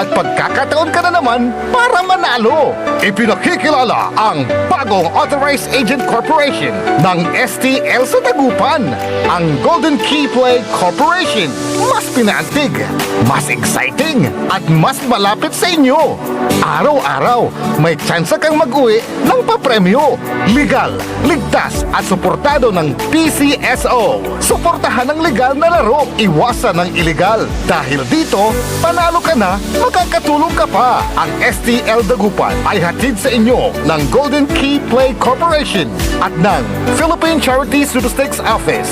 at pagkakataon ka na naman para manalo. Ipinakikilala ang bagong Authorized Agent Corporation ng STL sa Dagupan, ang Golden Key Play Corporation. Mas pinaantig, mas exciting, at mas malapit sa inyo. Araw-araw, may tsansa kang mag-uwi ng papremyo. Legal, ligtas, at suportado ng PCSO. Suportahan ang legal na laro, iwasan ng illegal. Dahil dito, panalo ka na, makakatulong ka pa. Ang STL Dagupan ay hatid sa inyo ng Golden Key Play Corporation at ng Philippine Charity Sweepstakes Office.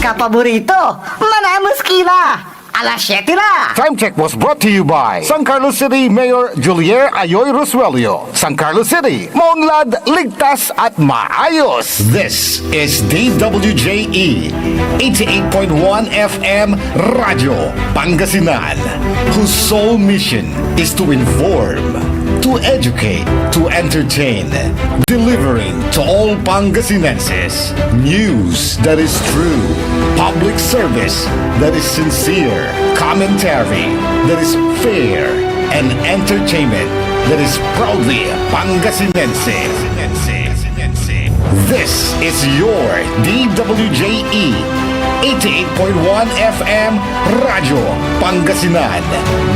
Kapaborito, manamos kila! Alas 7 na! Time check was brought to you by San Carlos City Mayor Julier Ayoy Rosuelio. San Carlos City, maunlad, ligtas at maayos. This is DWJE 88.1 FM Radio Pangasinan, whose sole mission is to inform, to educate, to entertain, delivering to all Pangasinenses news that is true, public service that is sincere, commentary that is fair, and entertainment that is proudly Pangasinense. This is your DWJE 88.1 FM Radio Pangasinan,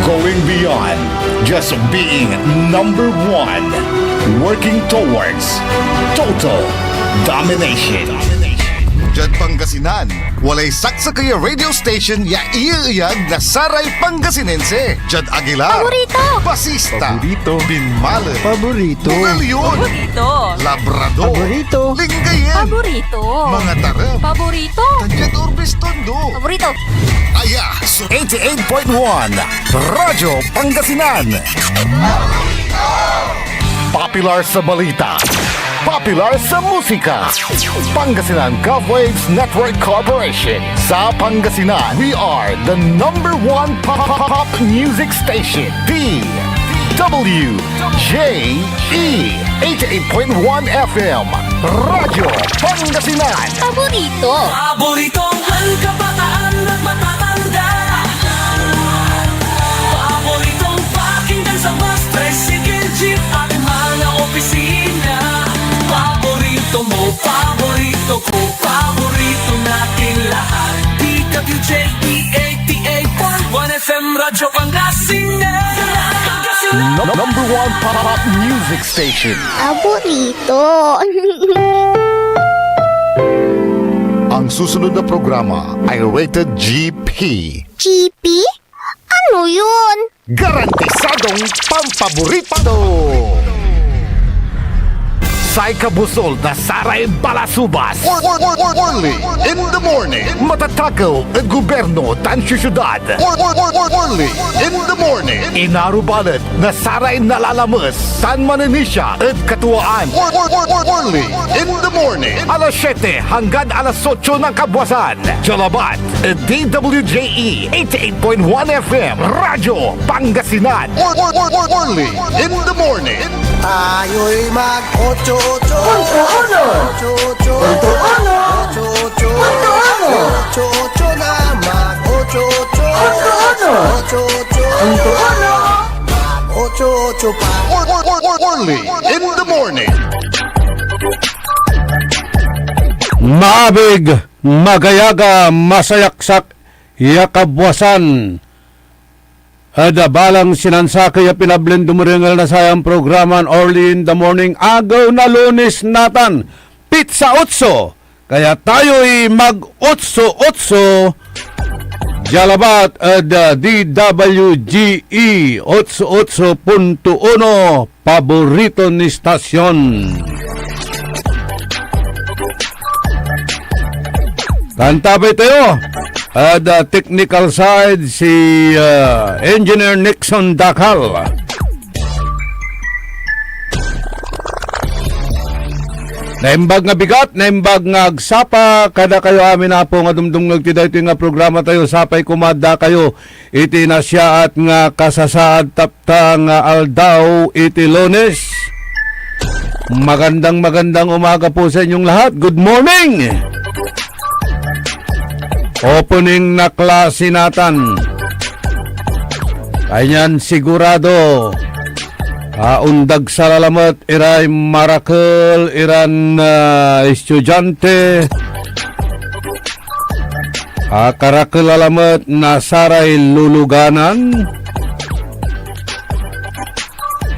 going beyond just being number one, working towards total domination. Diyan Pangasinan, walay saksa kaya radio station ya iiyag na saray Pangasinense. Diyan Aguilar, Paborito! Basista, Paborito. Binmale, Paborito. Bugalyon, Paborito! Labrador, Paborito. Lingayen, Paborito! mga tarap, Paborito! Tadyan Urbis Tondo. Paborito! Aya, so 88.1 Radyo Pangasinan. Popular sa balita, popular sa musika. Pangasinan Govwaves Network Corporation. Sa Pangasinan, we are the number one pop music station. DWJE 88.1 FM Radyo Pangasinan. Paborito! Paboritong ang kabataan at matatanda. Paboritong pakinggan sa bus, tricycle, jeep at mga opisina. Paborito mo, paborito ko, paborito natin lahat. DWJE 88.1 FM Radyo Pangasinan. Number one pop music station. Paborito! Ang susunod na programa ay rated GP. GP? Ano yun? Garantisadong pampaborito! Sai Kabusol na Saray Balasubas. Orly in the morning. Matatakaw at gobyerno tan syudad. Orly in the morning. Inarubalat na Saray Nalalamas tan Mananisya at Katuwaan. Orly in the morning. Alas 7 hanggang alas 8 ng kabwasan. Jalabat at DWJE 88.1 FM Radyo Pangasinan. Orly in the morning. Tayo'y mag-ocho-ocho. Punto-uno! Ocho-ocho. Punto-uno! Ocho-ocho. Punto-uno! Ocho-ocho na mag-ocho-ocho. Punto-uno! Ocho-ocho. Punto-uno! Ocho-ocho pa. Orly in the morning. Maabig, magayaga, masayaksak, yakabwasan. Ada balang sinansakay ya pinablen dumuringal na sayang programan early in the morning agaw na Lunes natan. Pizza Otso. Kaya tayo'y mag-otso-otso. Jalabat ada DWGE 88.1 paborito ni stasyon. Kantabay tayo. The technical side si Engineer Nixon Dakal. Naimbag nga bigat, naimbag nga agsapa, kada kayo amin na po nga dumdum nagtiday ito nga programa tayo, sapay kumada kayo, iti na siya at nga kasasaad tapta nga aldaw iti Lunes. Magandang umaga po sa inyong lahat. Good morning! Opening na klase natin. Kanyan sigurado undag sa lalamat iray marakel iran estudyante karakel lalamat nasaray luluganan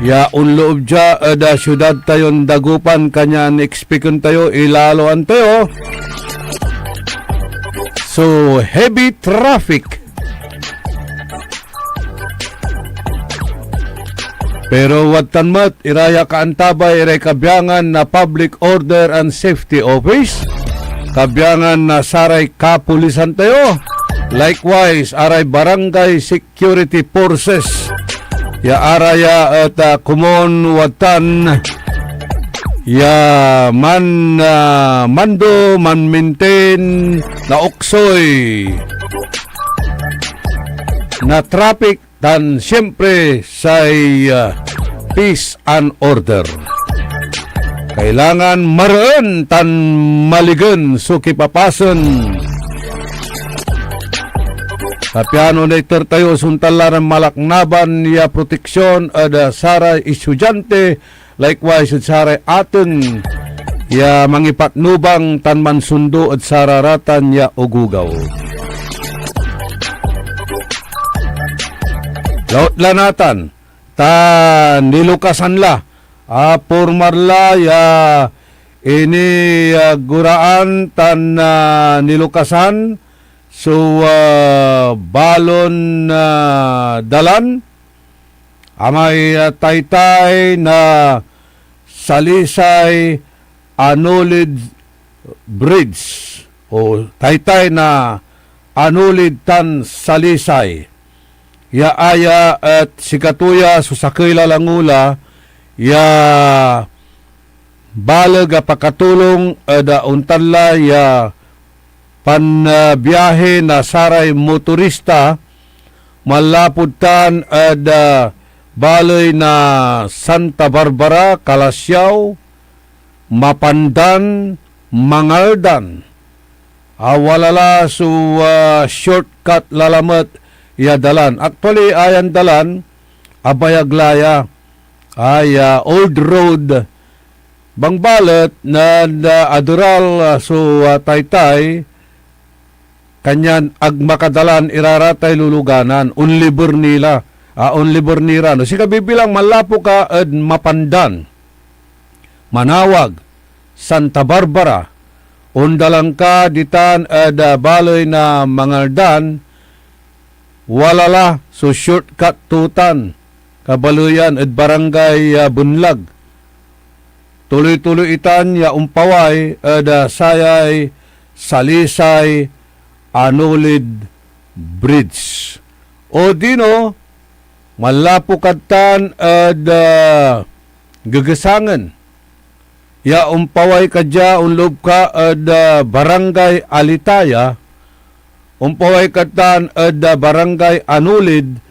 ya unloob dya da syudad tayon dagupan kanyan expecon tayo ilaloan tayo so heavy traffic. Pero watan mat, iraya kaantabay iray kabyangan na Public Order and Safety Office. Kabyangan na saray kapulisan tayo. Likewise, aray Barangay Security Forces. Ya araya at kumon watan. Ya mando, man maintain na oksoy. Na traffic dan siyempre say peace and order. Kailangan maroon tan maligan so kipapason. Sa piano later tayo suntalan malaknaban ya proteksyon ada saray estudyante likewise at saray aton ya mangipatnubang tan mansundo at sararatan ya ugugaw. Laut lanatan, ta nilukasan la, pormarla ya ini guraan tan nilukasan, so balon dalan, amay taytay na Salisay Anulid Bridge, o taytay na Anulid tan Salisay. Ya aya at sikatuya susakay lalangula ya balag pakatulong da untala ya panbiyahe na saray motorista malaputan da balay na Santa Barbara, Kalasyaw, Mapandan, Mangaldan. Awalala su shortcut lalamat ya dalan. Actually, ayan dalan, Abayaglaya, ay old road, bangbalat na adural so taytay, kanyan agmakadalan iraratay luluganan, unlibur nila, unlibur nira. No, sika bibilang malapo ka at Mapandan, Manawag, Santa Barbara, undalang ka ditan at baloy na Mangaldan, walala so shortcut tutan kabaluyan at barangay Bunlag. Tuloy-tuloy itan ya umpaway at sayay Salisay Anulid Bridge. O dino malapukatan at gagasangan. Ya umpaway kadya unlob ka at barangay Alitaya. Umpaway katan ada barangay Anulid,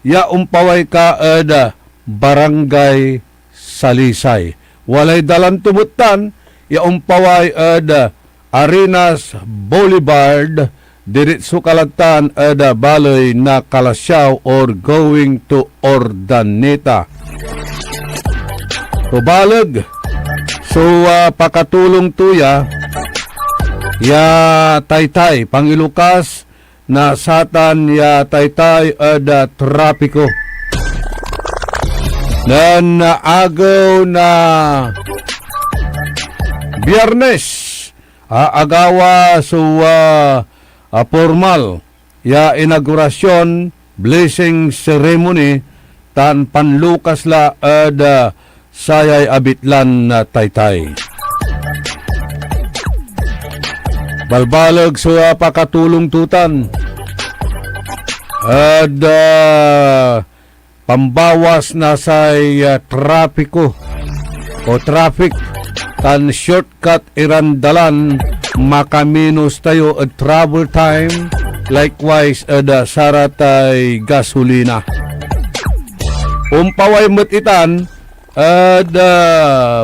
ya umpaway ka ada barangay Salisay. Walay dalan tumutan, ya umpaway ada Arenas Boulevard, diritso kalatan ada baloy na Kalasyaw or going to Ordaneta. Tubalag, so pakatulong tuya, ya taytay, Pangilukas na satan ya taytay ada trapiko. Dan agaw na Biyernes, agawa so formal ya inaugurasyon, blessing ceremony, tan panlukas la ada sayay abitlan na taytay. Balbalag sa pakatulong tutan at pambawas na sa trapiko o traffic tan shortcut irandalan makaminos tayo at travel time likewise ada saratay gasolina. Umpaway matitan at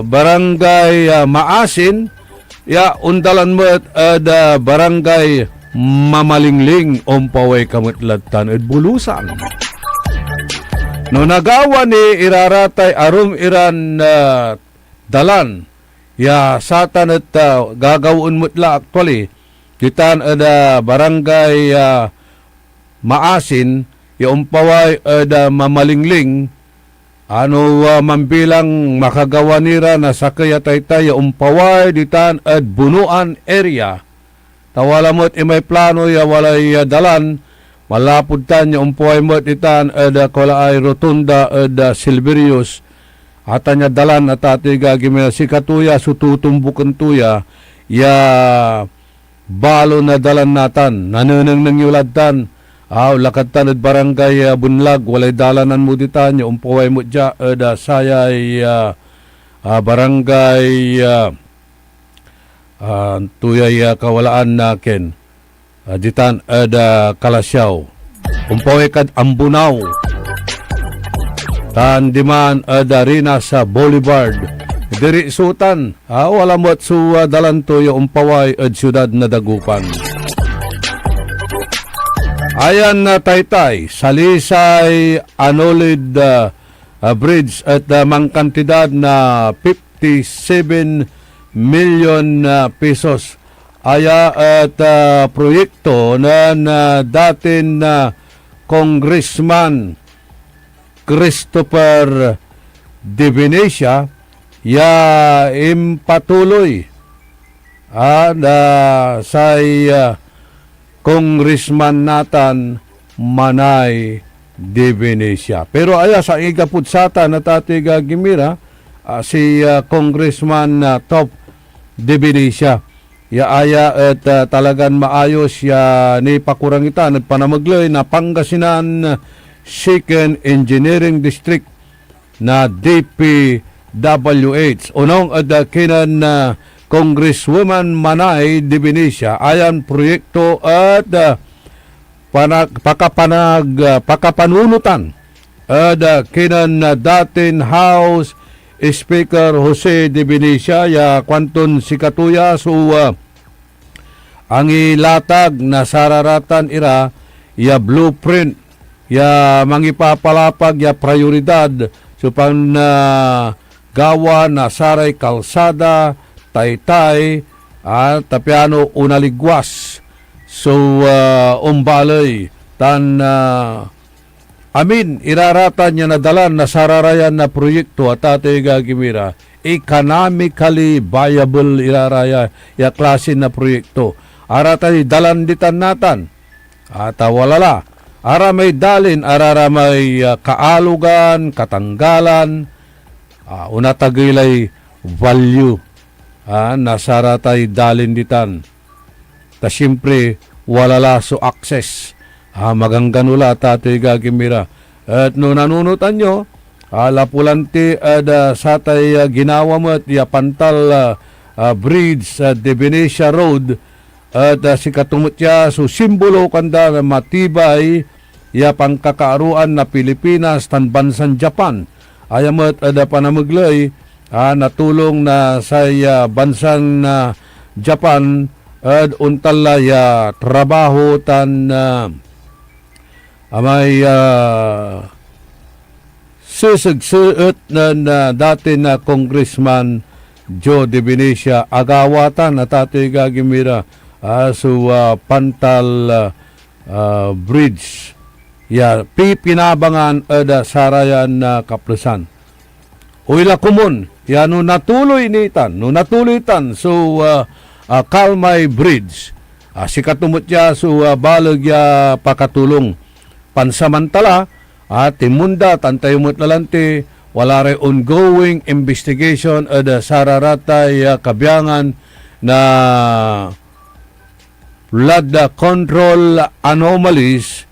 barangay Maasin ya undalan mo at barangay Mamalingling umpaway kamutlatan at bulusan. No nagawa ni iraratay arum iran dalan ya satan at gagawin mutla actually kitan ada barangay Maasin ya umpaway ada mamalingling ano mambilang makagawa nira na sakaya taytay ya umpaway ditan at bunuan area tawala mo't imay plano ya walay dalan malapud tan ya umpaway mo't ditan ada kalaay rotunda ada Silverius ata nya dalan at atiga gimena si katuya sututumbukan tuya ya balo na dalan natan nanunang nangyulad tan lakad tan at barangay Bunlag walay dalanan mo ditan ya umpaway mo dya da sayay barangay tuyay kawalaan nakin ditan da Kalasyaw umpaway kad Ambunaw tan diman da rina sa Boulevard diri sutan wala mo at dalan to ya umpaway at syudad na Dagupan. Ayan na taytay, Salisay Anolid Bridge at mang kantidad na 57 million pesos. Aya at proyekto na datin na Congressman Christopher De Venecia ya impatuloy say Congressman Nathan Manay De Venecia. Pero aya sa igaputsata na tatiga gimira si Congressman Top De Venecia. Ya aya at talagan maayos ya ni pakurangitan at panamagloy na Pangasinan Second Engineering District na DPWH. Unong at kinan Congresswoman Manay De Venecia ayan proyekto at pakapanunutan at kinan datin House Speaker Jose De Venecia ya kwanton si katuya ang ilatag na sararatan ira ya blueprint ya mangipapalapag ya prioridad supan gawa na saray kalsada taytay tapiano unaligwas umbalay tan amin iraratan niya na dalan na sararayan na proyekto at atay gagimira economically viable iraraya ya klase na proyekto aratay dalan ditan natan at walala ara may dalin arara may kaalugan katanggalan unatagilay value nasaratay dalin ditan ta siyempre walala so access magangganula tatay gagimira at no nanunutan nyo lapulanti satay ginawa mo at pantal bridge De Venecia Road at si katumutya so simbolo kanda na matibay ya pangkakaaruan na Pilipinas tan bansan Japan ayamat panamaglay natulong na sa bansan Japan at untala ya trabaho tan amay sisagsuot na dati na Congressman Joe De Venecia agawatan na tatay gagimira pantal bridge ya pinabangan sarayan na kaplusan uila kumun ya no natuloy tan Kalmay Bridge si katumutya balag ya pakatulong pansamantala timunda tantayumot nalanti wala rin ongoing investigation sararatay kabyangan na flood control anomalies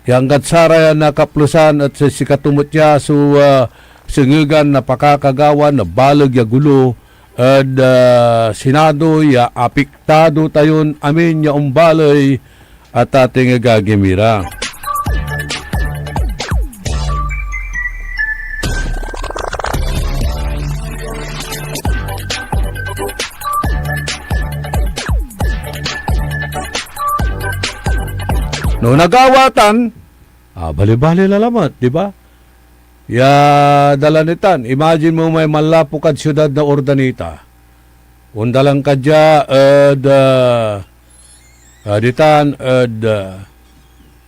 hanggat sarayan na kaplusan at si katumutya singigan na pakakagawan na balag ya gulo at Senado ya apektado tayon amin ya umbalay at ating gagimira. No nagawatan, bali-bali lalamat, di ba? Ya dalanitan, imagine mo may malapukad syudad na Urdaneta. Undalang kadya ditan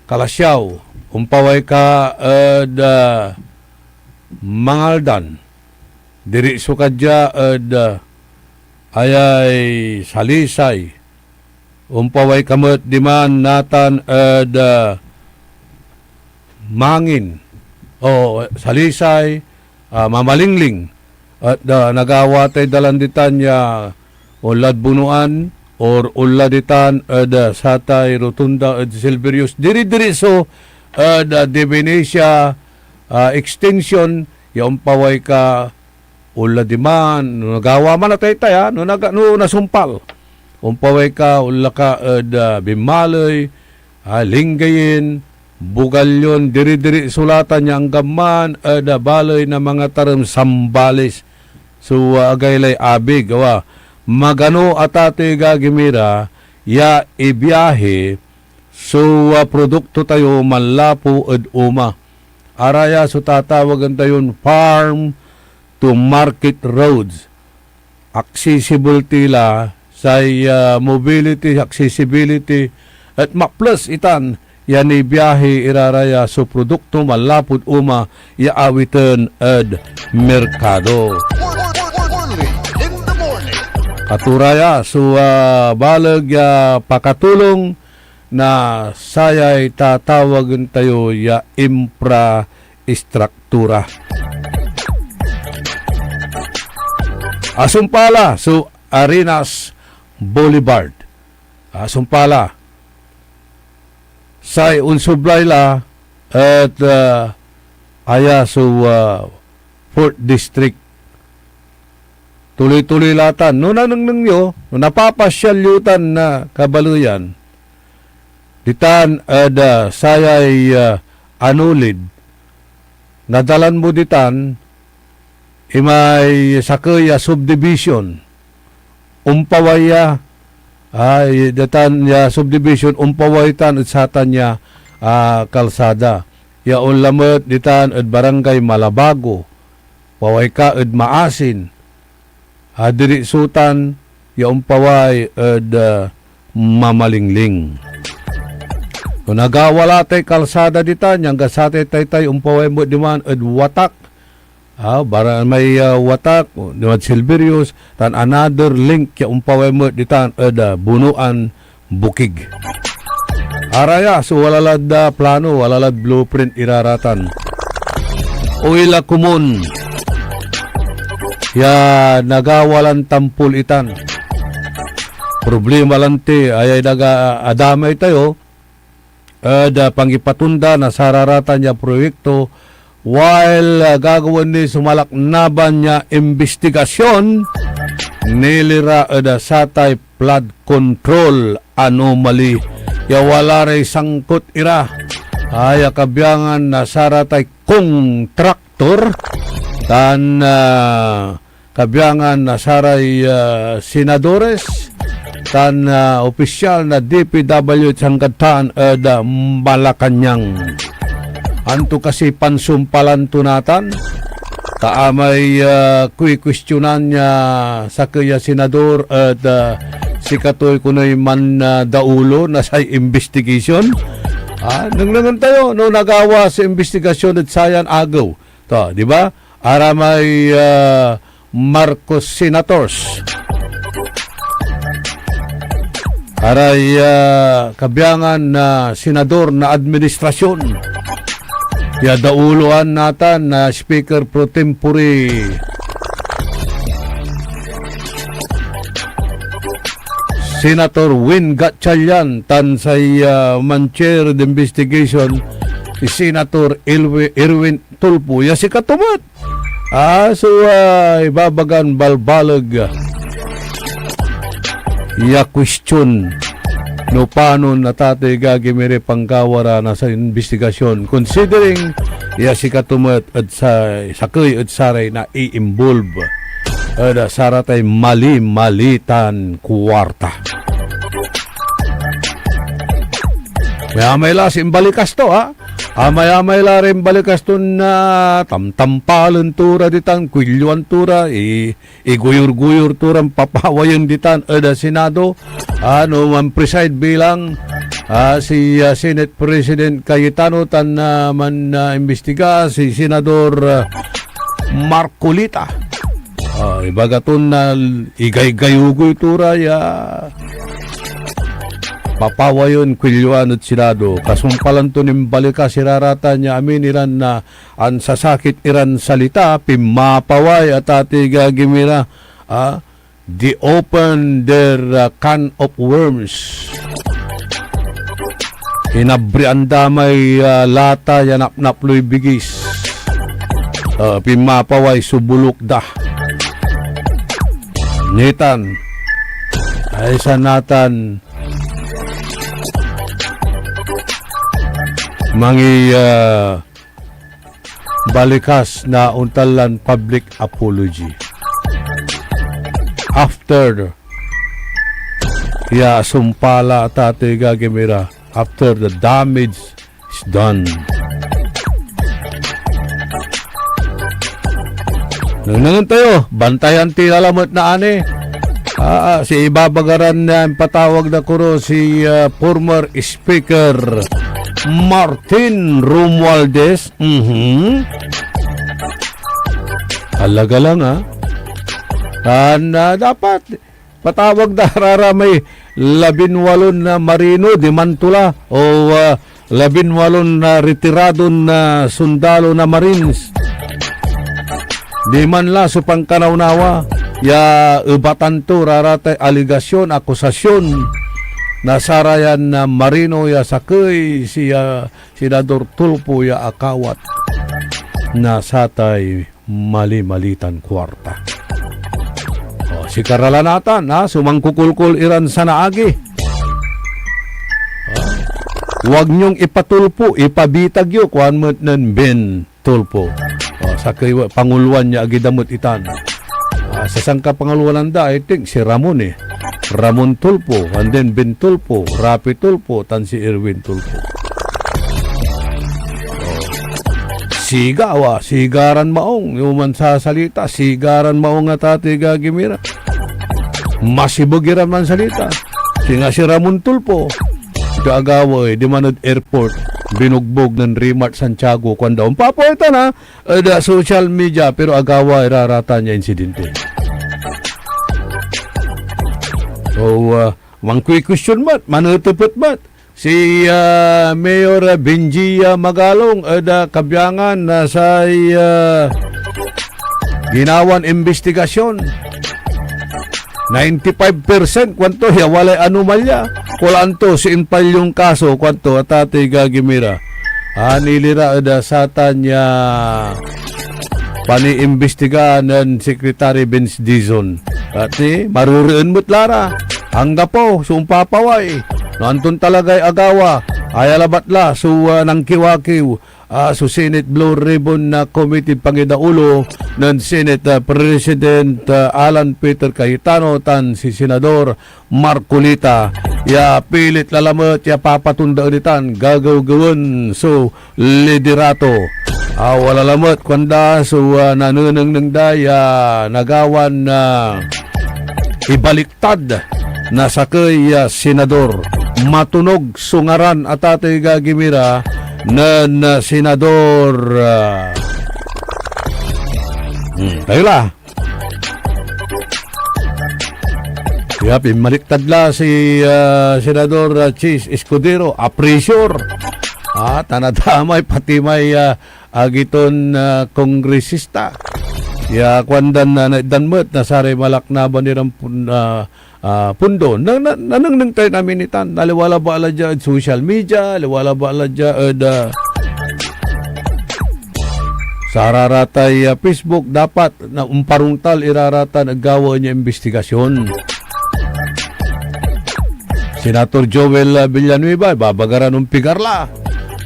Kalasyaw, umpaway ka Mangaldan. Diri sukadya ayay Salisay. Umpaway kamot diman natan Mangin. O Salisay, Mamalingling. At nagawatay dalanditan niya ulad bunuan or uladitan satay rotunda at Silverius. Diri-diri so Divinesia extension yung paway ka uladiman nagawa man natay taya no nasumpal. Umpaway ka ulaka Bimaloy, Linggayin, Bugalyon, diri-diri sulatan niya ang gaman, baloy na mga taram Sambales. So, agaylay abig, magano atatoy gagimira, ya ibiyahe, so produkto tayo malapo at uma. Araya, so tatawagan tayo farm to market roads. Accessible tila, sa mobility, accessibility, at ma-plus itan, yan ibiyahe iraraya so produkto malapod uma yaawitan ad merkado. Katuraya so balag pakatulong na sayay tatawagan tayo ya infrastruktura. Asumpala so Arenas Boulevard. Asumpala sa unsublayla at aya so 4th District. Tuloy-tuloy latan. No nanangyo, no napapasyal yutan na kabaluyan, ditan sayay anulid, nadalan mo ditan, imay sakaya subdivision, umpawaya, ay datan ya subdivision umpawaitan at satan ya kalsada ya unlamot ditan at barangay Malabago paway ka at Maasin diri sutan ya umpaway at Mamalingling. Kung nagawala tay kalsada ditan yang gasate tay umpaway mo diman at Watak bara may Watak, diwan Silverius, tan another link ya umpaway mo ditan bunuan Bukig. Araya, so walalad plano, walalad blueprint iraratan. Uila kumun, ya nagawalan tampul itan. Problema lang ti, ayay adamay tayo, pangipatunda na sararatan ya proyekto, while gagawin ni sumalaknaban niya investigasyon nilira satay flood control anomaly ya wala ray sangkot ira ay kabyangan na saratay kontraktor tan kabyangan na saray senadores tan opisyal na DPW Sangkatan Malacanang. Anto kasi pansumpalan tunatan, kaamay kuy-questionan niya sa kaya senador at si Katoy kunoy man daulo na sa investigation. Nanglangan tayo, no nagawa sa investigasyon at sayan agaw. To, di ba? Aramay Marcos senators. Aray kabyangan na senador na administrasyon. Ya dauluan natan na Speaker Pro Tempore Senator Win Gatchalian tan say man-chair the investigation si Senator Erwin Tulfo ya si katumat so ibabagan balbalag ya question no paano natatay gagimire panggawara na sa investigasyon considering ya si katumat at sa sakay at saray na i-involve saratay mali-malitan kwarta. May las imbalikas to Amay-amay la rin balikas tun na tamtampalan tura ditan, kwilyuan tura, iguyur-guyur turan papawayan ditan ada Senado. Ano man preside bilang si Senate President Cayetano tan man imbestiga si Senador Marcolita. Ibagaton na igay-gayugoy tura ya papawayon kwilyuan at Senado. Kasumpalan to nimbalika sirarata niya amin iran na ang sasakit iran salita pimapaway at ati gagimira the open their can of worms. Hinabrian damay lata yanap-naploy bigis. Pimapaway subulok da. Nitan ay sanatan mangi balikas na untalan public apology after sumpala tate gagimira after the damage is done. Nang tayo bantayan tilalamot na ani si ibabagaran na patawag na kuro si former speaker Martin Romualdez. Alaga lang dapat patawag na may 18 na marino di Mantula o 18 na retirado na sundalo na Marines. Di man la supang kanawnawa ya ubatan to raratay aligasyon, akusasyon nasarayan na marino ya sakay siya Senador Tulfo ya akawat na satay mali-malitan kwarta. Si karalanatan sumangkukulkul iran sa naagi. Huwag niyong ipatulpo, ipabitag yo kuan mo ng Ben Tulfo. Sakay panguluan niya agidamot itan. Sa sangka panguluan da I think si Ramon Ramon Tulfo, and then Ben Tulfo, Rapi Tulfo, tan si Erwin Tulfo. Sigaran maong, yung sa salita, sigaran maong nga tate gagimira. Masibugiran man salita. Singa si Ramon Tulfo, gaagawa di manod airport, binugbog ng Remart Santiago, kanda papoita na, da social media, pero agawa irarata niya insidente. So, mangkwi question mat, manutupot mat. Si Mayor Benji Magalong ada kabyangan na sa ginawan investigasyon. 95% kwanto ya walay anomalya. Kulanto si impal yung kaso kwanto atate gagimira. Nilira ada satan niya pani-imbestiga ng Secretary Vince Dizon. Ati marurian mo't lara. Hangga po sumpapaway. Nantun talagay agawa. Ayalabatla so nang kiwakiw so Senate Blue Ribbon na Committee Pangidaulo ng Senate President Alan Peter Cayetano tan si Senador Marcolita ya pilit lalamot ya papatunda ulitan gagaw-gawan so liderato wala lamot kwanda so nanunang ng daya nagawan na ibaliktad na sakay senador matunog sungaran at atay gagimira na senador tayo la kaya pimaliktadla si senador Chis Escudero apresyor tanadamay pati may agiton kongresista ya kwandan na danmet na sari malaknaban nirang pundo nanang tayo namin itan naliwala ba ala dyan social media liwala ba ala dyan sa araratay Facebook dapat na umparungtal irarata naggawa niya investigasyon. Senator Joel Villanueva babagaran ng pigarla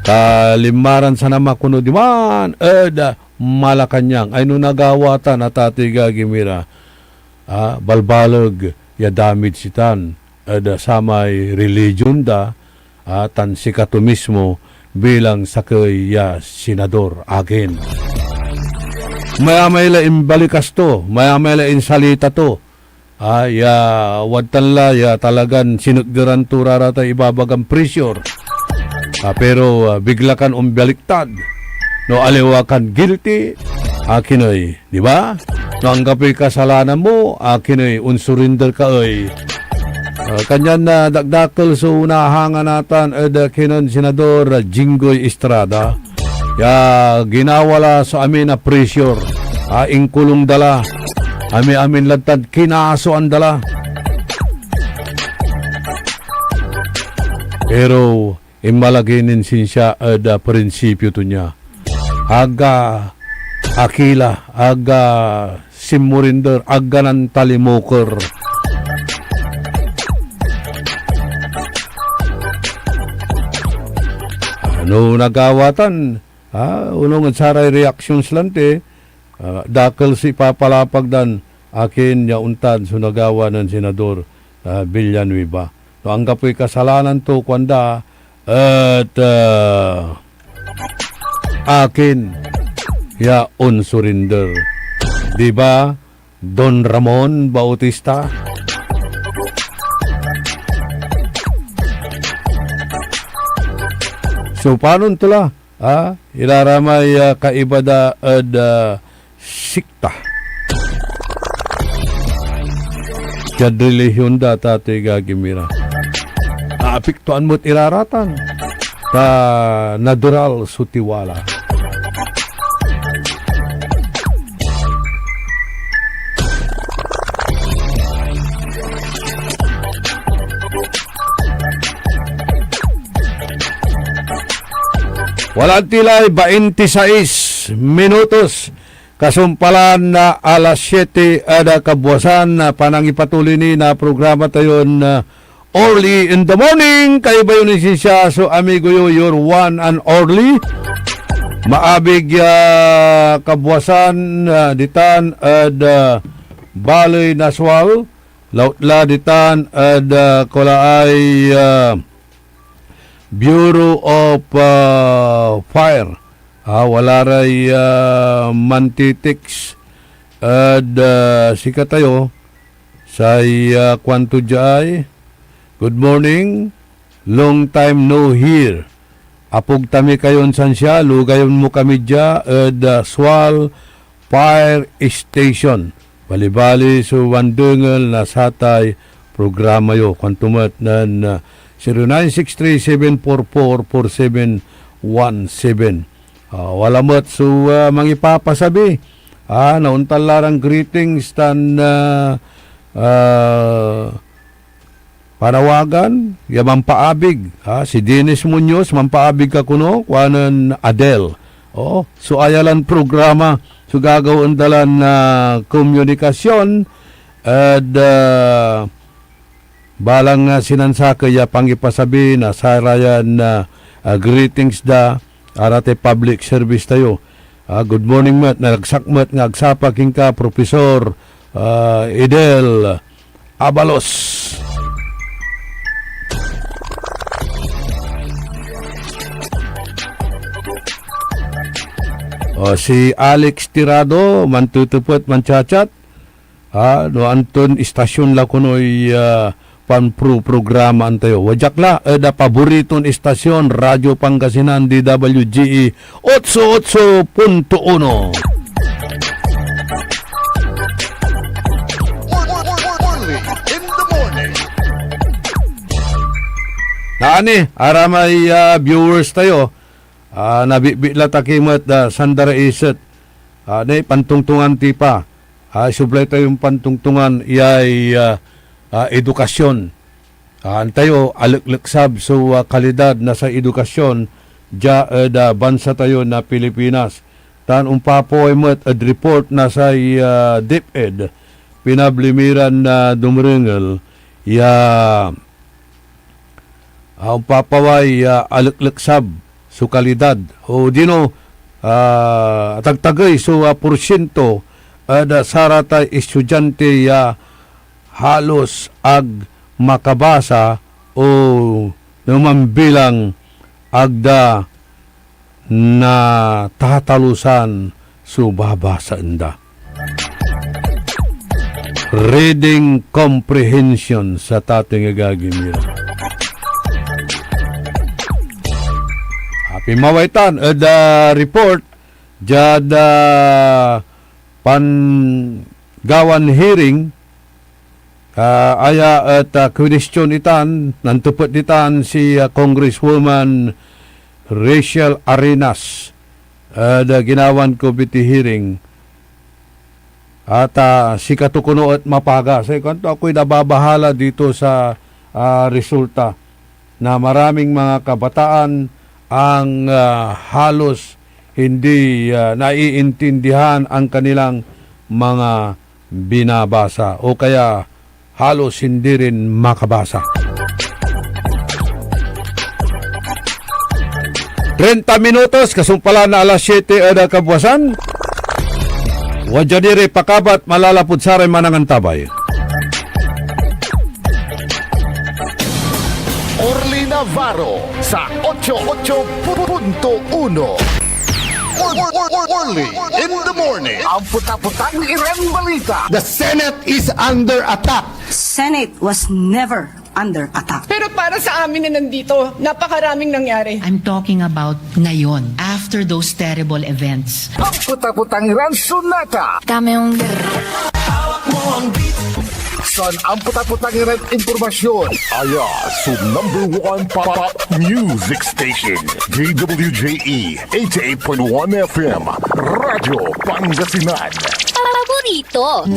kalimaran sa nama kuno diman Malacanang ay nung nagawatan at atiga gimira balbalog ya damit sitan ada samay religion da tan si katumismo bilang sakay senador akin. Maya-maya lain balikas to, maya-maya lain salita to. Wad tanla, talagan sinugdiran to rarata ibabagang pressure. Pero bigla kan umbaliktad. No aliwakan guilty, akin ay, di ba? No anggapoy kasalanan mo, akin ay unsurinder ka ay. Kanyan na dagdakol so unahanga natan kinon Senador Jinggoy Estrada. Ginawala sa amin na pressure. Ingkulong dala. Amin lantad kinaso ang dala. Pero imalaginin siya prinsipyo to niya. Aga akila, aga simurinder, aga ng talimokor. Ano nagawatan? Unong saray reactions lang dakal si papalapag dan akin ya untad so nagawa ng Senador Villanueva. No, ang kapoy kasalanan to kwanda at akin ya unsurinder. Di ba Don Ramon Bautista? So paano tula? Ilaramay kaibada ad sikta. Kadrelihiyon da tatay gagimira. Apiktuan mo't iraratan. Ta natural sutiwala. Walang tilay 26 minutos kasumpalan na alas 7 ada kabuwasan na panangipatuloy ni na programa tayo na early in the morning kayo ba yun siya so amigo your one and only maabig kabuwasan ditan ada Balay Naswal lautla ditan ada kolaay Bureau of Fire. Wala ray mantitiks at sika tayo sa kwanto jay. Good morning. Long time no hear. Apog tami kayon san siya. Lugayon mo kami dya at Swal Fire Station. Bali-bali so wandungal na satay programa yo. Kwantumat na 0963-744-4717. Wala mo't so mangipapasabi. Nauntal larang greetings tan panawagan, mampaabig. Si Dennis Munoz, mampaabig ka kuno, kuanan Adele. So ayalan programa, so gagawin dalan na komunikasyon at balang sinansakaya pangipasabi na sarayan na greetings da arate public service tayo. Good morning mat, nagsakmat nga agsapaking ka Professor Edel Abalos. Si Alex Tirado mantutupot manchachat. No anton istasyon la kunoy programa antayo. Wajakla da paboritong istasyon Radyo Pangasinan DWGE 88.1. Only in the morning. Naani aramay viewers tayo. Nabibila takimat sandara iset. Pantungtungan tipa. Sublay tayong pantungtungan iyay edukasyon. Tayo alikliksab so kalidad na sa edukasyon da bansa tayo na Pilipinas. Tan umpapoy met ad report na sa DepEd pinablimiran na dumrengel umpapaway alikliksab so kalidad. O dino tagtagay so porsyento da sarata estudyante halos ag makabasa o namambilang agda na tatalusan subaba sa enda. Reading comprehension sa tating agagimira. Happy mawaitan the report jad pangawan hearing aya at question itan nantupot itan si Congresswoman Rachel Arenas da ginawan committee hearing at si katukuno at mapaga sa kanto ako'y nababahala dito sa resulta na maraming mga kabataan ang halos hindi naiintindihan ang kanilang mga binabasa o kaya halos hindi rin makabasa. 30 minutos, kasumpala na alas 7 ada kabuwasan. Wajadiri pakabat malalapod saray manangan tabay. Orly Navarro sa 88.1. Orly in the morning. Ang puta-putang Iran balita. The Senate is under attack. Senate was never under attack. Pero para sa amin na nandito, napakaraming nangyari. I'm talking about ngayon, after those terrible events. Ang puta-putang Iran sunata. Son ang puta-putang Iran impormasyon. Aya sa #1 pop music station. JWJE 88.1 FM. Radyo Pangasinan. Paborito.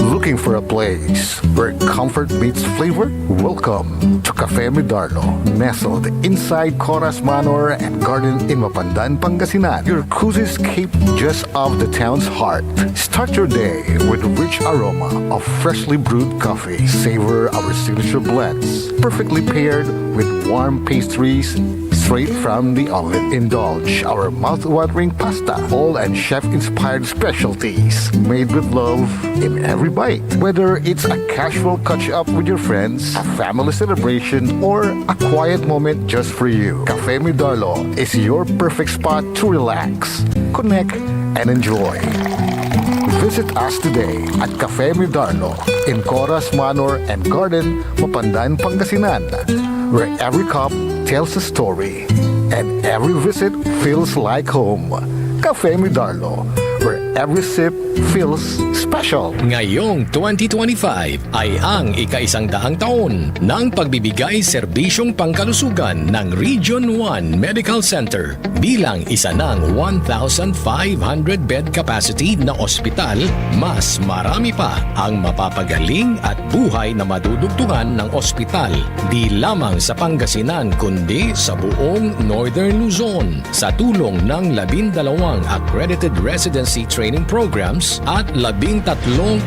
Looking for a place where comfort meets flavor? Welcome to Cafe Medardo, nestled inside Coras Manor and Garden in Mapandan, Pangasinan. Your cozy escape just off the town's heart. Start your day with a rich aroma of freshly brewed coffee. Savor our signature blends, perfectly paired with warm pastries straight from the oven. Indulge our mouth-watering pasta, all and chef-inspired specialties made with love in every bite. Whether it's a casual catch-up with your friends, a family celebration, or a quiet moment just for you, Cafe Medardo is your perfect spot to relax, connect, and enjoy. Visit us today at Cafe Medardo in Coras Manor and Garden, Mapandan, Pangasinan, where every cup tells a story and every visit feels like home. Cafe Medardo, where every sip feels special. Ngayong 2025 ay ang ika-100 taon ng pagbibigay serbisyong pangkalusugan ng Region 1 Medical Center bilang isa ng 1,500 bed capacity na ospital. Mas marami pa ang mapapagaling at buhay na madudugtungan ng ospital di lamang sa Pangasinan kundi sa buong Northern Luzon sa tulong ng 12 accredited residency training programs at 13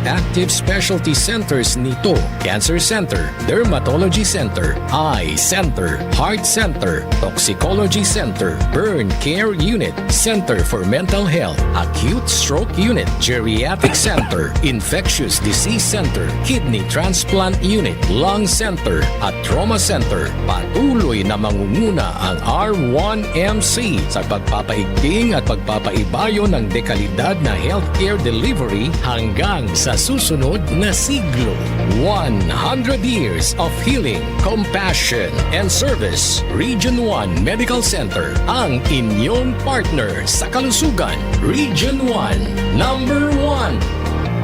active specialty centers nito: Cancer Center, Dermatology Center, Eye Center, Heart Center, Toxicology Center, Burn Care Unit, Center for Mental Health, Acute Stroke Unit, Geriatric Center, Infectious Disease Center, Kidney Transplant Unit, Lung Center at Trauma Center. Patuloy na mangunguna ang R1MC sa pagpapaigting at pagpapaibayo ng dekalidad na healthcare delivery hanggang sa susunod na siglo. 100 years of healing, compassion, and service. Region 1 Medical Center, ang inyong partner sa kalusugan. Region 1, number 1.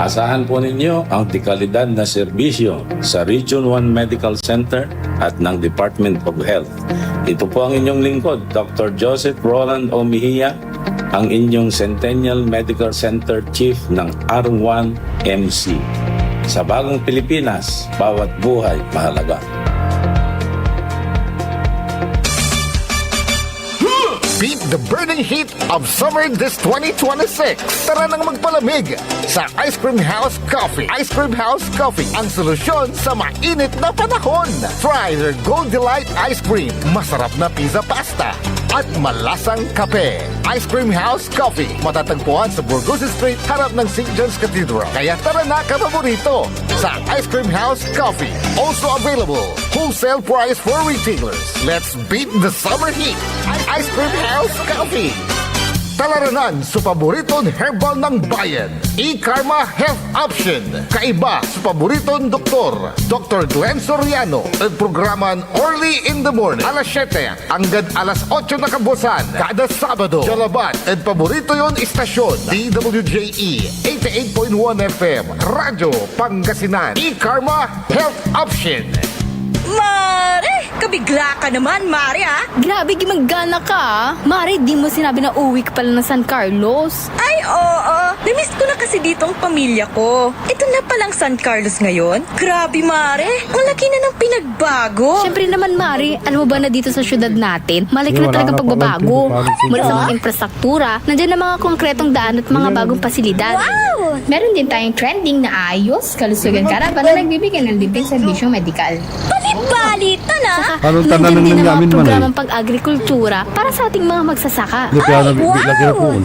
Asahan po ninyo ang dekalidad na serbisyo sa Region 1 Medical Center at ng Department of Health. Ito po ang inyong lingkod, Dr. Joseph Roland O. Mejia, ang inyong Centennial Medical Center Chief ng R1MC. Sa bagong Pilipinas, bawat buhay mahalaga. Beat the burning heat of summer this 2026. Tara nang magpalamig sa Ice Cream House Coffee. Ice Cream House Coffee, ang solusyon sa mainit na panahon. Try their Gold Delight Ice Cream. Masarap na pizza pasta. at malasang kape. Ice Cream House Coffee, matatagpuan sa Burgos Street, harap ng St. John's Cathedral. Kaya tara na kapaborito sa Ice Cream House Coffee. Also available, wholesale price for retailers. Let's beat the summer heat. Ice Cream House Coffee. Talaranan sa paboritong herbal ng bayan. E-Karma Health Option. Kaiba sa paboritong doktor. Dr. Glenn Soriano. At programan Early in the Morning. Alas 7 hanggang alas 8 na kabusan. Kada Sabado. Jalabat at paborito yon istasyon. DWJE 88.1 FM. Radyo Pangasinan. E-Karma Health Option. Mare! Kabigla ka naman, Mare, ha? Grabe, gimaggana ka, ah. Mare, di mo sinabi na uwi ka pala ng San Carlos. Ay, oo. Namiss ko na kasi dito ang pamilya ko. Ito na palang San Carlos ngayon. Grabe, Mare. Ang laki na ng pinagbago. Siyempre naman, Mare, alam mo ba na dito sa syudad natin, malaki na talagang pagbabago. Mula sa mga infrastruktura, nandiyan na mga konkretong daan at mga bagong pasilidad. Wow! Meron din tayong trending na ayos, kalusugan karapan na nagbibigay ng libreng serbisyong medikal. Balita na! Anong Nandiyan tanong din namin ang mga man programang pag-agrikultura para sa ating mga magsasaka.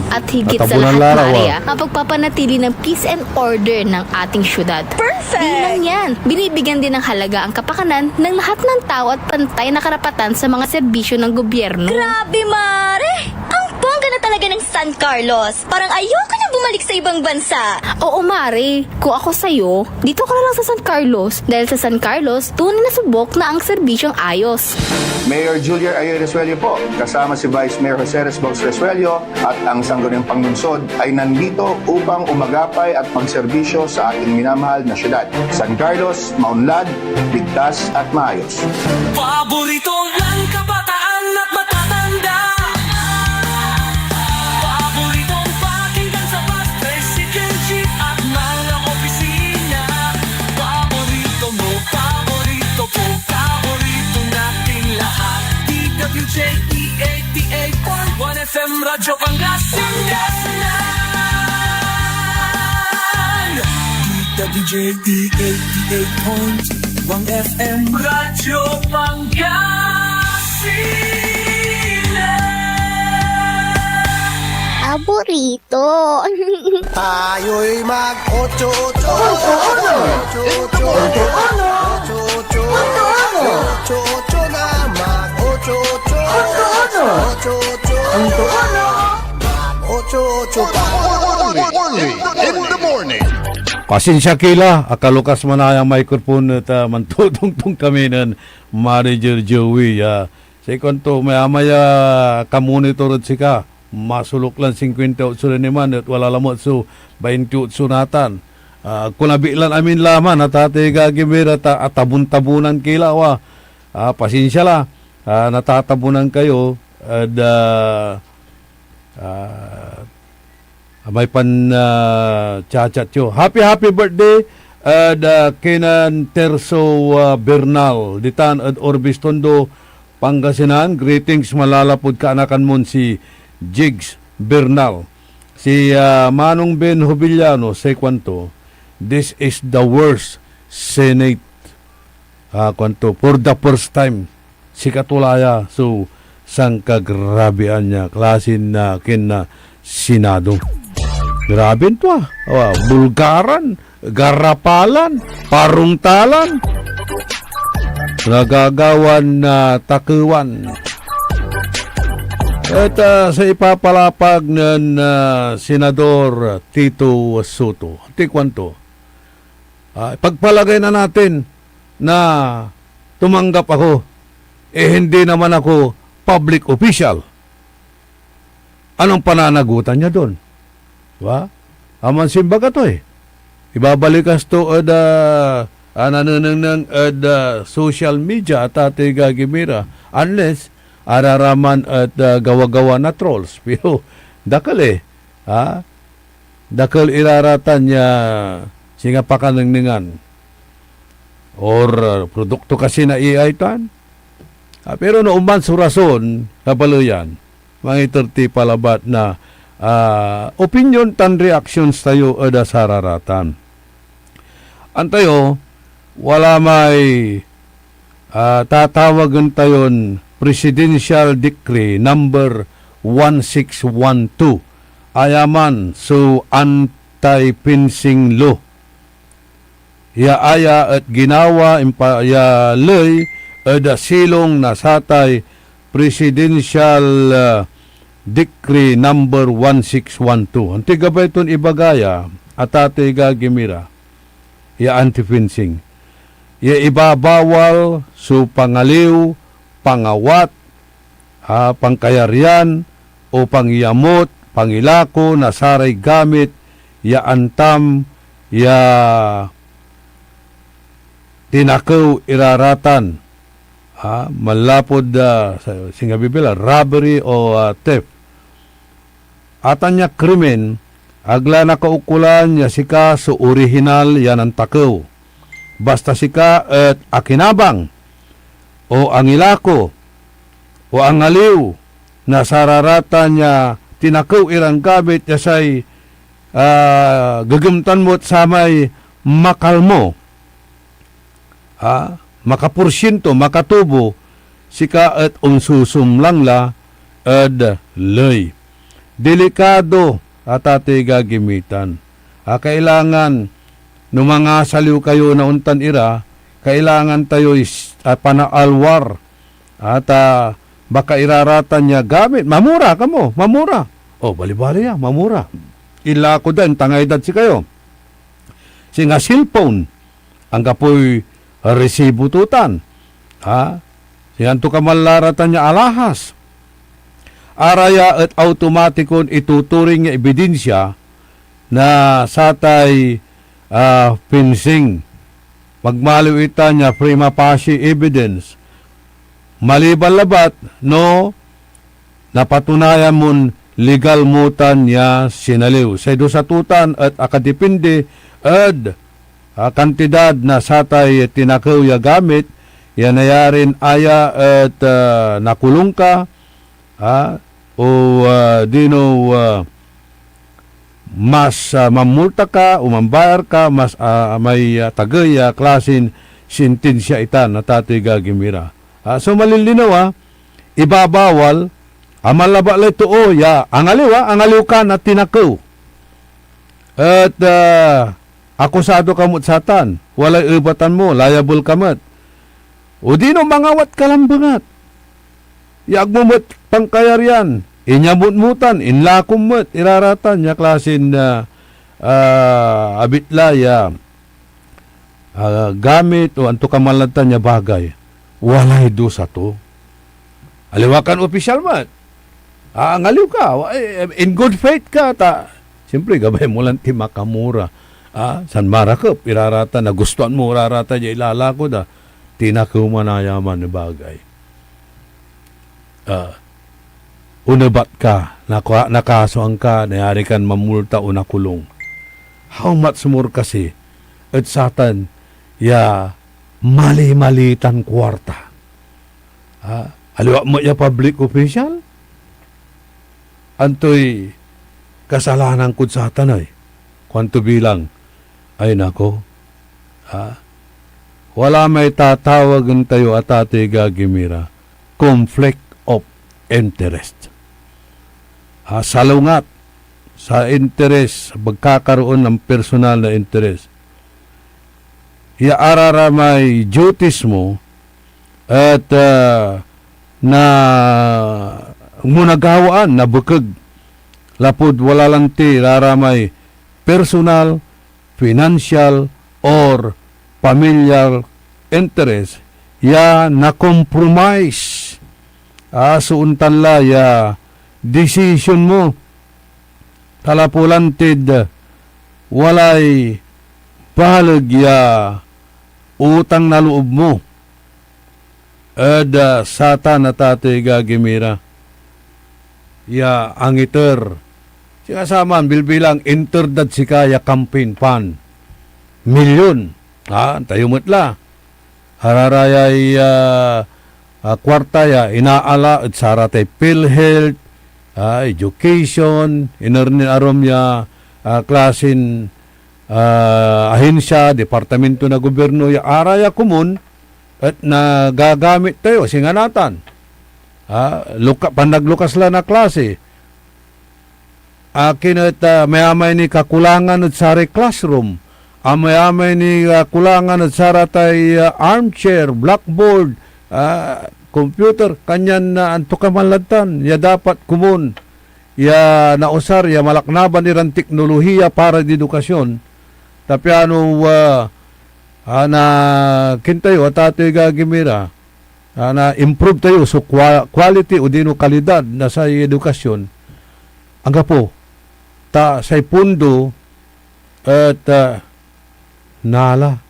At higit sa Katapunan lahat, Lara, Mare, wow. ang pagpapanatili ng peace and order ng ating syudad. Perfect! Di lang yan, binibigyan din ng halaga ang kapakanan ng lahat ng tao at pantay na karapatan sa mga serbisyo ng gobyerno. Grabe, Mare! Ang bongga na talaga ng San Carlos. Parang ayoko na bumalik sa ibang bansa. Oo, Mare. Kung ako sa'yo, dito ka na lang sa San Carlos. Dahil sa San Carlos, tunay na subok na ang serbisyong ayos. Mayor Julia Ayer Resuello po, kasama si Vice Mayor Jose Resbox Resuello at ang sangguniang panglunsod ay nandito upang umagapay at magserbisyo sa ating minamahal na syudad. San Carlos, maunlad, ligtas at maayos. Paborito ng kabataan at matatanda. Paboritong pakinggan sa bus, tricycle, jeep at mga opisina. Paborito mo, paborito ko, paborito nating lahat. DWJE 88.1 FM Radyo Pangasinan. DWJE 88.1 FM Radyo Pangasinan. Paborito. Tayo'y mag-8-8. 8-8 na mag-8-8. 8-8 Early in the Morning. Pasensya kila, akalukas man na ang microphone at mantutungtong kami ng Manager Joey. Sa ikonto, maya kamonitor at sika, masulok lang 58 rin naman at wala lamot so 28 sunatan. Kung nabilan amin laman at ate gagimir at tabun-tabunan kila, pasensya la, natatabunan kayo at may pan chat yo. Happy birthday Kenan Terso Bernal ditan at Orbis Tondo Pangasinan. Greetings malalapod kaanakan mon si Jigs Bernal. Si Manong Ben Hobiliano say kwanto, this is the worst Senate kwanto for the first time si Katulaya so sang kagrabian niya klasin na kin Senado. Grabe ito bulgaran, garapalan, parungtalan, nagagawan na takuan. At sa ipapalapag ng Senador Tito Soto, tikwanto, pagpalagay na natin na tumanggap ako, hindi naman ako public official. Anong pananagutan niya doon? Diba? Aman simba ka to Ibabalikas to social media at ate gagimira unless araraman at gawa-gawa na trolls. Pero dakal dakal iraratan niya singa pakanangningan or produkto kasi na AI tan. Pero nauman surason kabaluyan mga 30 palabat na opinion tan reactions tayo ada sararatan. Antayo, wala may tatawagan tayon Presidential Decree number 1612 ayaman so anti-fencing law. Ya aya at ginawa ya lay ada silong na satay Presidential Decree number 1612. Anti gabay ton ibagaya at ate gagimira ya anti-fencing. Ya ibabawal so pangaliw, pangawat, pangkayarian o pangyamot, pangilako na saray gamit, ya antam, ya tinakaw iraratan, malapod singabibila, robbery o theft. Atan niya krimen, agla na kaukulan ya sika so original yan ang takaw. Basta sika at akinabang, o ang ilako, o ang aliw, na sararata niya tinakaw irang gamit niya say gagamtan mo't samay makalmo, makaporsyento, makatubo, sika at unsusum lang la ad lay. Delikado at ate gagimitan. Kailangan nung mga saliw kayo na untan ira, kailangan tayo panaalwar at baka iraratan niya gamit. Mamura ka mo, mamura. O, bali-bali ya, mamura. Ila ko din, tangay dad si kayo. Singa cellphone, ang kapoy resibo tutan. Singa to kamalaratan niya alahas. Araya at automatikon ituturing niya ebidensya na satay fencing. Magmaliw ita niya prima facie evidence. Maliban labat, no, napatunayan mon legal mutan niya sinaliw. Sa sa tutan at akadepende ad kantidad na satay tinakaw ya gamit, yan nayarin aya at nakulong ka, mas mamulta ka o mambayar ka, mas may tagay klasin sintensya ita na tato'y gagimira. So malilinaw ibabawal, malaba lang ito angaliw ka na tinakaw. At akusado ka mo't satan, walay ibatan mo, liable ka mo't. O di no mangawat ka lang bangat. Iag mo mo't pangkayarian, inyamut-mutan, inlakom mo't, iraratan, niya klasin abitlaya, gamit o anto kamalatan niya bagay. Walay dosa to. Aliwakan opisyal mo't. Angaliw ka, in good faith ka, siyempre gabay mo lang ti makamura. San marakap, iraratan, na gustuan mo, iraratan niya ilalako da, tinakaw manayaman na bagay. Unabat ka, nakasuang ka, nayari kan mamulta o nakulong. How much more kasi, at satan, mali-malitan kwarta. Aliwa mo ya public official? Antoy, kasalanan ko satan ay, kwanto bilang, ay nako, wala may tatawagan tayo at ate gagimira, conflict of interest. Salungat sa interest, magkakaroon ng personal na interest. Iaarara may duties mo at na munagawaan na bukag lapod wala lang ti raramay personal, financial, or familial interest na compromise suuntan la decision mo talapulantid walay bahalag utang na loob mo satan na tatay gagimira ang iter sinasaman bilbilang interdad si kaya campaign fund milyon tayo matla hararayay kwarta inaala at saratay PhilHealth education inernin arom klasin ahensya departamento na gobyerno araya kumun at nagagamit tayo singanatan Panaglukas la na klase. Akin at mayamay ni kakulangan at sari classroom. Mayamay ni kulangan at saratay armchair, blackboard, computer. Kanyan na anto kamalatan. Ya dapat kumun. Ya nausar, ya malaknaban niran teknolohiya para di edukasyon. Tapi na kintayo at ato'y gagimira. Na improve tayo so quality o dino kalidad na sa edukasyon. Ang po, sa pundo at nala.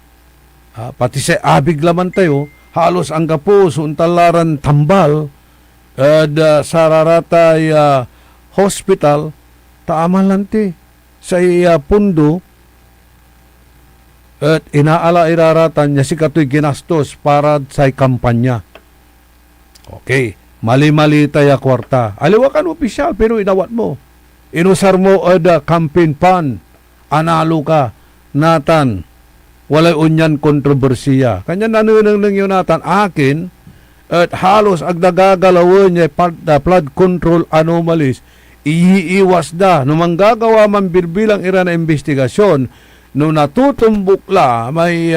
Pati sa abig laman tayo, halos ang po suntalaran tambal at sararatay hospital, taamalante sa pundo at inaala iraratan niya si kato'y ginastos para sa kampanya. Okay, mali-mali tayo kwarta. Aliwakan opisyal pero inawat mo. Inusar mo ada campaign fund, analo ka, natan, walay unyan kontrobersiya. Kanya nanunang yun natan, akin, at halos agdagagalawin niya flood control anomalies, iiwas da, no manggagawa man bilbilang ira na investigasyon, no natutumbok la, may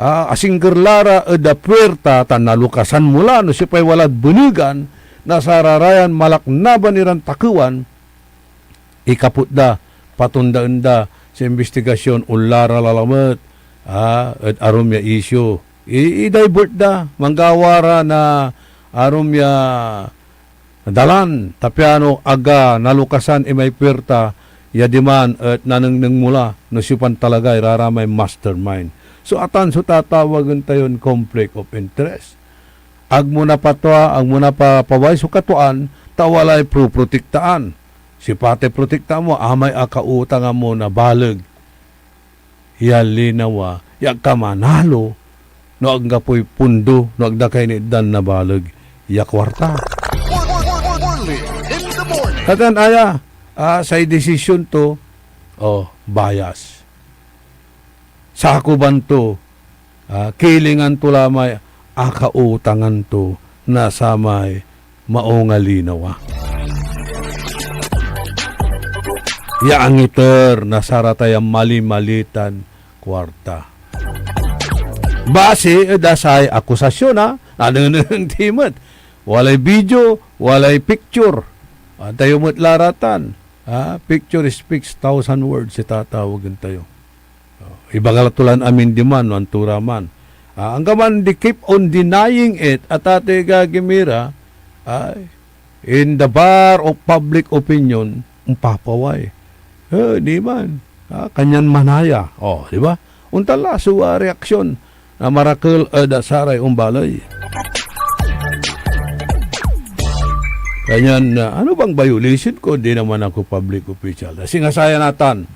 asinggerlara da puerta, tan nalukasan mula, no sipay walad bunigan, nasararayan malaknaban iran takuan, ikaput da, patundaan da sa investigasyon ulara lalamat at arum ya issue. I-divert da, manggawara na arum ya dalan, tapiano aga nalukasan may puerta, ya diman at nanang mula, no sipan talaga iraramay mastermind. So atan so tatawagan tayon conflict of interest. Ag mo na patwa, ag mo na papaway, so katuan, tawalay pro-protektaan. Si pate protekta mo, amay akautang mo na balag. Yan linawa, yak ka manalo, no ag nga po'y pundo, no ag da kay ni dan na balag, yak warta. Katan aya, sa desisyon to, bias. Sa akuban to, kilingan to lamay, akautangan to, na samay maongalinawa. Yaang iter nasaratayang mali-malitan kwarta. Base dasay akusasyon nananang timot. Walay video, walay picture. Tayo mo't laratan. Picture speaks 1,000 words si tatawagan tayo. Ibagalatulan amin di man, no, antura man. Ang gaman di keep on denying it at ate gagimira in the bar of public opinion, papaway. Di man. Kanyan manaya. Di ba? Untala, suwa reaksyon na marakal da saray umbalay. Kanyan, ano bang violation ko? Di naman ako public official. Kasi nga saya natan,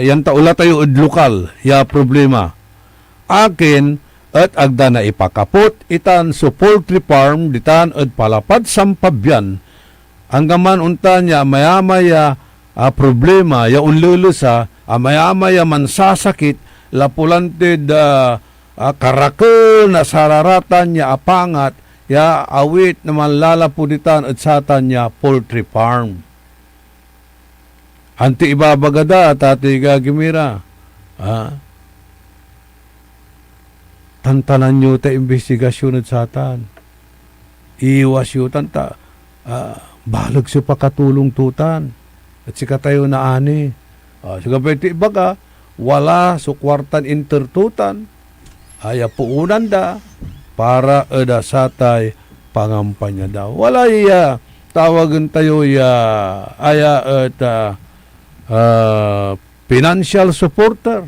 yan taula tayo lokal, ya problema. Akin, at agda na ipakapot, itan so poultry farm, ditan at palapad sampabyan, hanggaman unta niya, maya-maya, problema, ya unlulusa, maya-maya mansasakit, lapulantid, karakol na sararatan niya apangat, ya awit na manlalapuditan at satan niya poultry farm. Anti ibabagada, tati gagimira. Tantanan nyo ta investigasyon at satan. Iwas yun tanta. Balag siya pakatulong tutan. At sika tayo na ani. Sika pwede baga, wala sukwartan intertutan. Aya puunan da, para eda satay pangampanya daw. Wala iya, tawagan tayo aya at financial supporter.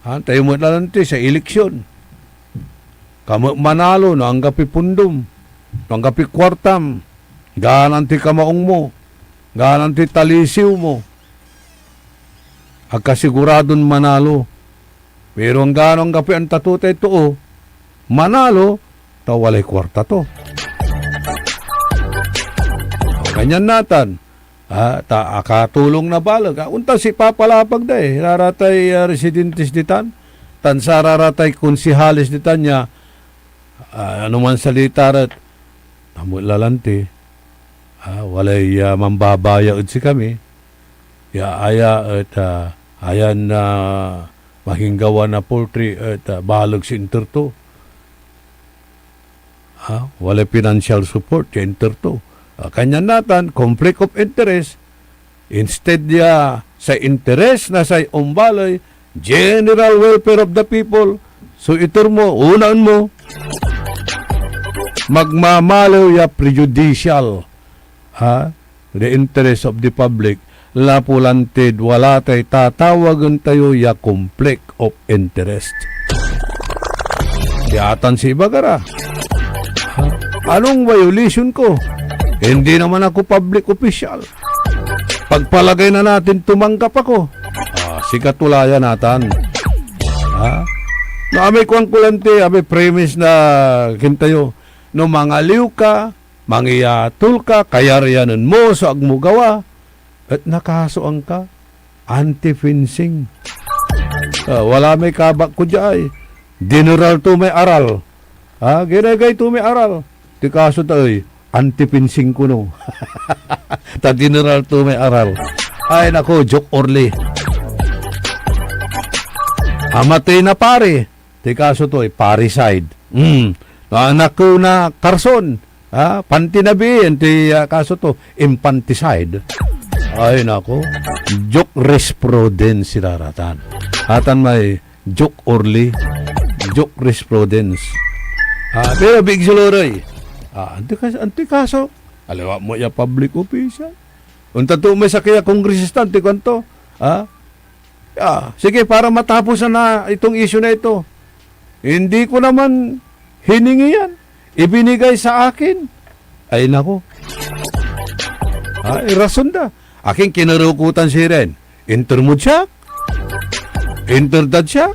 Tayo mo nalanti sa eleksyon. Kamu manalo, no ang gapi pundom, no ang gapi kwartam, gananti kamaong mo, gananti talisiw mo. Agkasiguradon manalo. Pero ang ganong gapi ang tatutay to, manalo, tawalay kwarta to. Ganyan natan. Akatulong na balag. Unta si papalapag da raratay residentes ditan. Tan sararatay konsihalis ditan niya. Ano man salita rat. amo lalante, walay mambabayaod si kami, aya at ayan na mahinggawa na poultry at bahalog si interto. Walay financial support si interto. Kanya natan, conflict of interest, instead sa interest na sa umbalay, general welfare of the people, so itur mo, unaan mo, magmamalaw ya prejudicial, the interest of the public, lapulantid, wala tayo tatawagan tayo ya conflict of interest. Tiyatan si Ibagara. Anong violation ko? Hindi naman ako public official. Pagpalagay na natin tumanggap ako. Sikatulayan natin. No, amay kuwang kulante, amay premise na kintayo. No, mangaliw ka, mangiyatul ka, kayariyanan mo sa agmugawa, at nakasuang ka, anti-fencing. Wala may kabak ko dyan. General to may aral. Ginagay to may aral. Di kaso tayo, anti-fencing ko no. Ta general to may aral. Ay nako, joke orly. Amatay na pare. Di kaso to, parricide. Anak ko na Carson. Pantinabi. Di kaso to, infanticide. Ay nako, joke risprodens sinaratan. Atan may joke orly. Joke risprodens. Pero big suluroy. Anti kaso. Alawa mo ya public official. Unta to may sakya kongresistante kanto. Sige, para matapos na itong issue na ito. Hindi ko naman hiningi yan. Ibinigay sa akin. Ay nako. Rason da. Aking kinarukutan si Ren. Intermood siya. Interdad siya.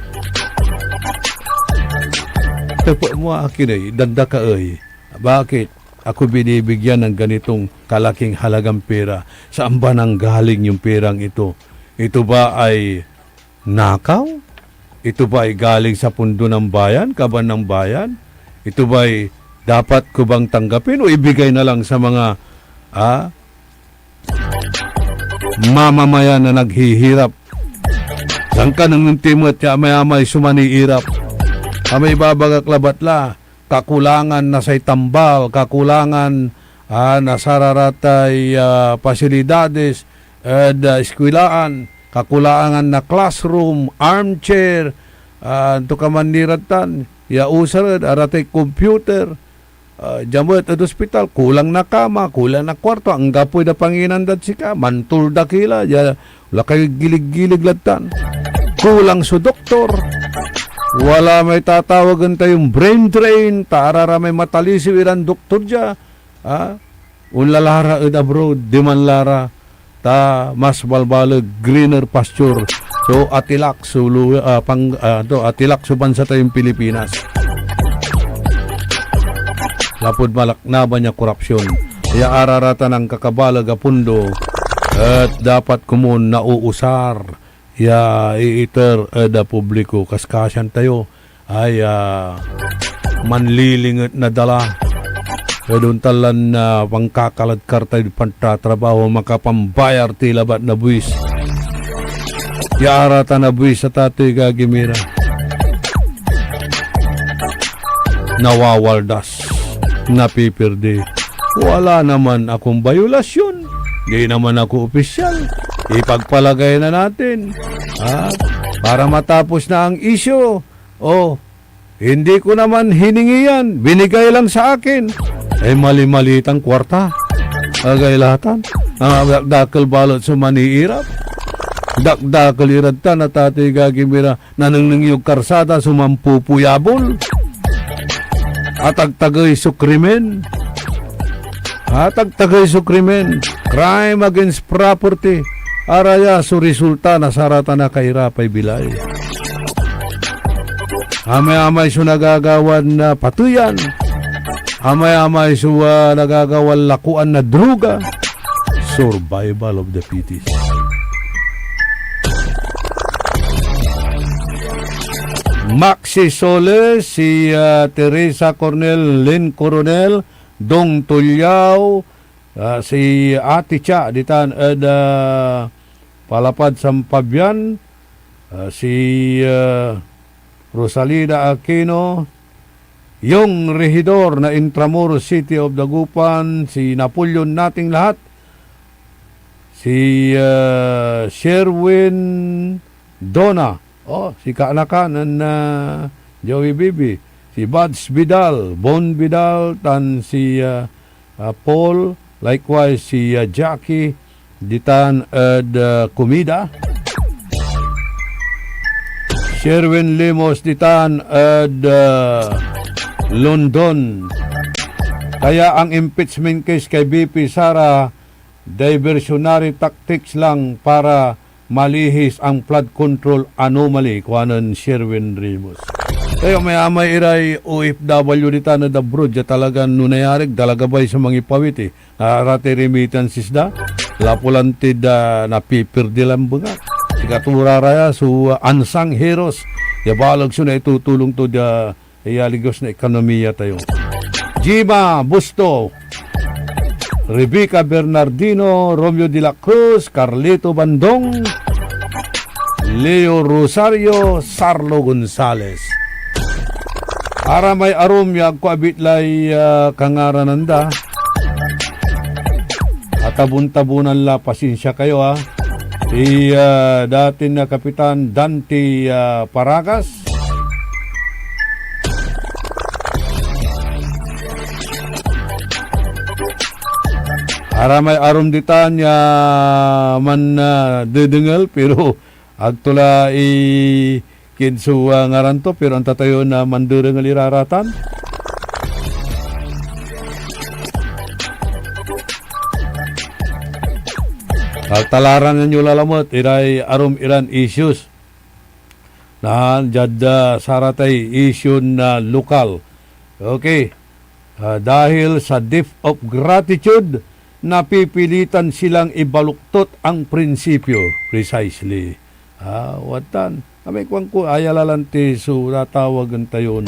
Tapo mo akin ay, danda ka ay. Bakit? Ako binibigyan ng ganitong kalaking halagang pera. Saan ba nang galing yung perang ito? Ito ba ay nakaw? Ito ba ay galing sa pundo ng bayan, kaban ng bayan? Ito ba ay dapat ko bang tanggapin o ibigay na lang sa mga mamamayan na naghihirap? Saan ka nang timot ya may sumaniirap? May babagak labatla, kakulangan na say tambal, kakulangan na sararatay pasilidades, eskwilaan, kakulangan na classroom, armchair, to kamandiratan, usar, aratay computer, jamot at hospital, kulang na kama, kulang na kwarto, ang gapoy na panginandad sika, mantul dakila, wala kayo gilig-gilig latan, kulang sa doktor, wala may tatawagan tayong brain drain, tarara may matalisiw iran doktor dya, unlalara ed abroad, di man lara, ta mas balbalag, greener pasture, so atilak, atilak subansa tayong Pilipinas. Lapod malaknaban niya korupsyon, kaya ararata ng kakabalag apundo, at dapat kumun nauusar, iiter da publiko kaskasyan tayo ay manlilingat na dala doon talan na pangkakaladkar tayo pantatrabaho makapambayar tilabat na buwis yarata na buwis sa tatoy gagimira nawawaldas napipirde wala naman akong bayulasyon di naman ako opisyal ipagpalagay na natin para matapos na ang issue. Hindi ko naman hiningi yan. Binigay lang sa akin. Mali-malitang kwarta. Agaylatan. Dakdakal balot sa maniirap. Dakdakal iradtan at tatay gagimira nanang yung karsada sumampupuyabol. Atagtagay sukrimen. Atagtagay sukrimen. Crime against property. Araya so resulta na sarata na kahirapay bilay. Amay-amay so nagagawan na patuyan. Amay-amay so nagagawan lakuan na druga. Survival of the fittest. Maxi Soles, si Teresa Cornel, Lynn Coronel, Dong Tulyaw, si Ate Cha ditan palapad Sampabyan, si Rosalida Aquino, yung rehidor na Intramuros City of Dagupan, si Napoleon nating lahat, si Sherwin Donna, si kaanakan na Joey Bibi, si Buds Vidal, Bon Vidal, tan si Paul, likewise si Jackie, ditan Kumida, Sherwin Limos, ditan London. Kaya ang impeachment case kay BP Sara, diversionary tactics lang para malihis ang flood control anomaly, kuhanan Sherwin Limos. Kaya may amay iray OFW dita na dabroad ya talagang nunayarig talaga ba sa mga ipawit rati remittances da lapulantid na pipirdi lang bunga sikatura raya so unsung heroes ya balag so na itutulong to da iyaligos na ekonomiya tayo. Jima Busto, Rebecca Bernardino, Romeo de la Cruz, Carlito Bandong, Leo Rosario, Sarlo Gonzales. Ara may arum yag ko abitlay kangarananda. Atabun-tabunan la, pasensya kayo ha. Si dati na Kapitan Dante Paragas. Ara may arum ditan ya man dedengal pero agtula kinso ngaranto pero ang tatayo na mandurang aliraratan. Talaran nyo lalamot, iray arum iran issues. Na jada saratay issue na lokal. Okay. Dahil sa gift of gratitude, napipilitan silang ibaluktot ang prinsipyo. Precisely. Watan. Kami kung ko ayalalanti so natawagan tayon.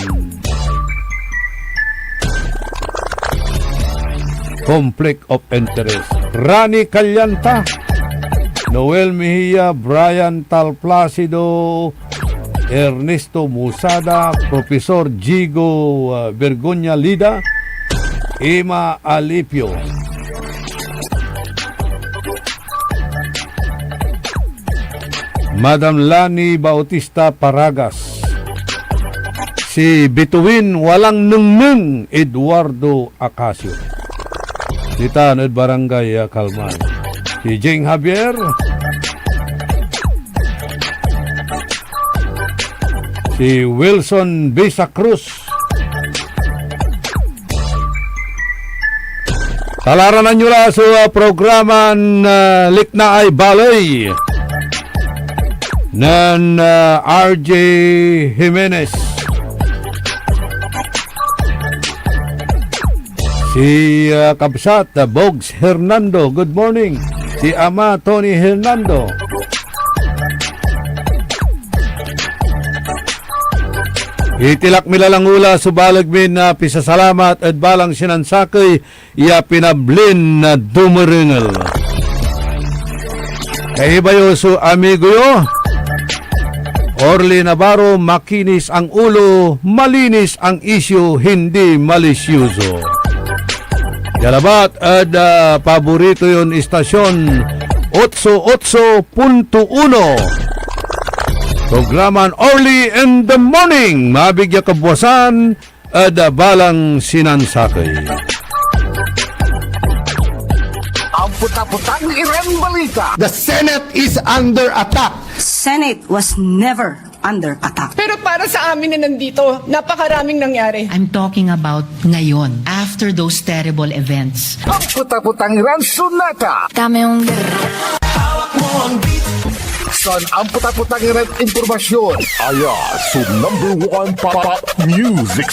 Conflict of interest. Rani Calyanta, Noel Mejia, Brian Talplacido, Ernesto Musada, Profesor Jigo Bergonya Lida, Emma Alipio. Madam Lani Bautista Paragas, si Bituin Walang Nungnung Eduardo Acacio, Ditan at Barangay Kalmay, si Jing Javier, si Wilson Bisa Cruz. Talaranan nyo lang sa programan Likna ay Balay nan RJ Jimenez, si Kabsat Bogs Hernando, good morning, si Ama Tony Hernando, itilak milalang ula subalagmin na pisasalamat at balang sinansakay iya pinablin na dumaringal kay bayo su amigo yo Orly Navarro, makinis ang ulo, malinis ang isyu, hindi malisyoso. Galabat at paborito yon istasyon 88.1. Programan Orly in the Morning, mabigya kabuwasan at balang sinansakay. Ang puta-putang Iran balita. The Senate is under attack. Senate was never under attack. Pero para sa amin na nandito, napakaraming nangyari. I'm talking about ngayon, after those terrible events. Ang puta-putang Iran sunata. Dami yung... Hawak mo ang beat. Son ang puta-putang Iran impormasyon. Aya, so #1 pop music